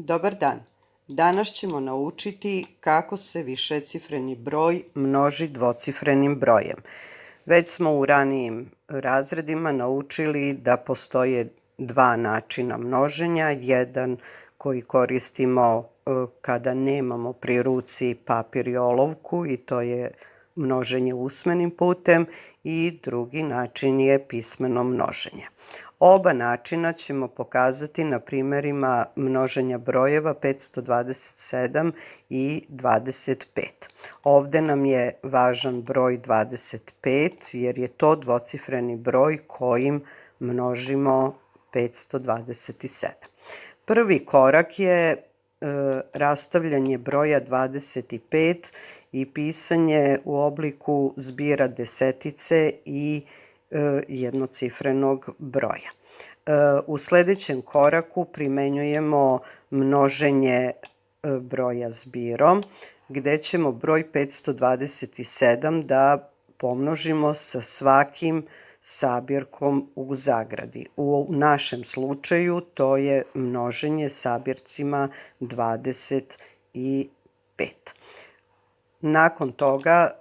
Dobar dan. Danas ćemo naučiti kako se višecifreni broj množi dvocifrenim brojem. Već smo u ranijim razredima naučili da postoje dva načina množenja. Jedan koji koristimo kada nemamo pri ruci papir i olovku i to je množenje usmenim putem i drugi način je pismeno množenje. Oba načina ćemo pokazati na primjerima množenja brojeva 527 i 25. Ovde nam je važan broj 25 jer je to dvocifreni broj kojim množimo 527. Prvi korak je rastavljanje broja 25 i pisanje u obliku zbira desetice i jednocifrenog broja. U sledećem koraku primenjujemo množenje broja zbirom, gde ćemo broj 527 da pomnožimo sa svakim sabirkom u zagradi. U našem slučaju to je množenje sabircima 25. Nakon toga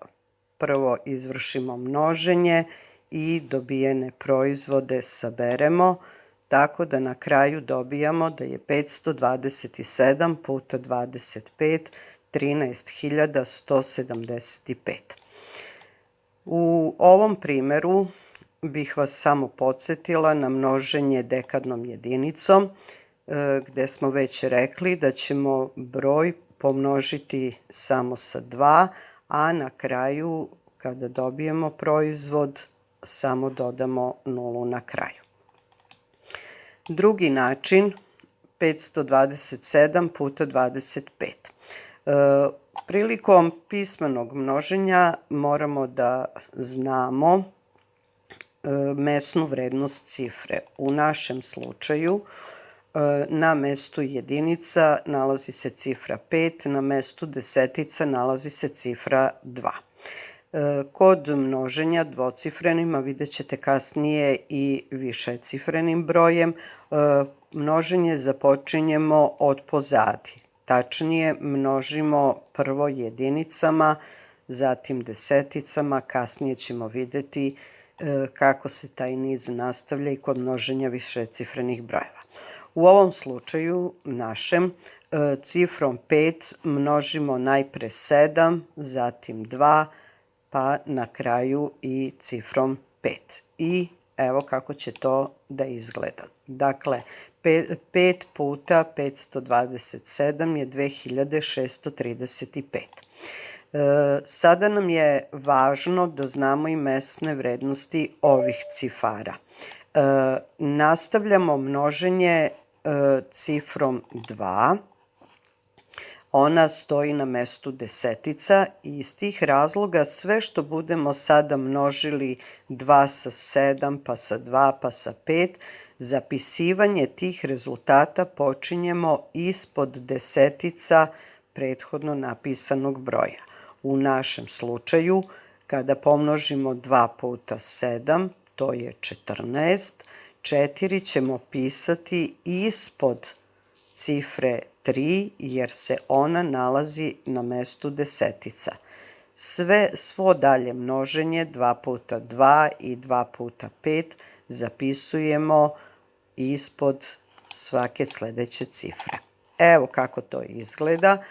prvo izvršimo množenje i dobijene proizvode saberemo, tako da na kraju dobijamo da je 527 puta 25 13.175. U ovom primeru bih vas samo podsjetila na množenje dekadnom jedinicom, gde smo već rekli da ćemo broj pomnožiti samo sa 2, a na kraju kada dobijemo proizvod samo dodamo nulu na kraju. Drugi način 527 puta 25. Prilikom pismenog množenja moramo da znamo mesnu vrednost cifre. U našem slučaju na mestu jedinica nalazi se cifra 5, na mestu desetica nalazi se cifra 2. Kod množenja dvocifrenim, a vidjet ćete kasnije i višecifrenim brojem, množenje započinjemo od pozadi. Tačnije, množimo prvo jedinicama, zatim deseticama, kasnije ćemo videti kako se taj niz nastavlja i kod množenja višecifrenih brojeva. U ovom slučaju našem cifrom 5 množimo najpre 7, zatim 2, pa na kraju i cifrom 5. I evo kako će to da izgleda. Dakle, 5 puta 527 je 2635. Sada nam je važno da znamo i mesne vrednosti ovih cifara. Nastavljamo množenje cifrom 2. Ona stoji na mestu desetica i iz tih razloga sve što budemo sada množili 2 sa 7, pa sa 2, pa sa 5, zapisivanje tih rezultata počinjemo ispod desetica prethodno napisanog broja. U našem slučaju, kada pomnožimo 2 puta 7, to je 14, 4 ćemo pisati ispod cifre 3 jer se ona nalazi na mestu desetica. Svo dalje množenje 2 puta 2 i 2 puta 5 zapisujemo ispod svake sledeće cifre. Evo kako to izgleda.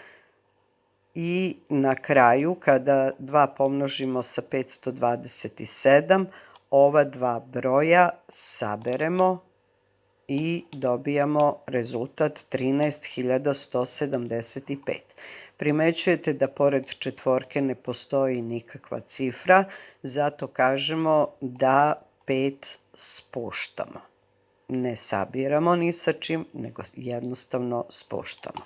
I na kraju, kada 2 pomnožimo sa 527, ova dva broja saberemo i dobijamo rezultat 13.175. Primećujete da pored četvorke ne postoji nikakva cifra, zato kažemo da 5 spuštamo. Ne sabiramo ni sa čim, nego jednostavno spuštamo.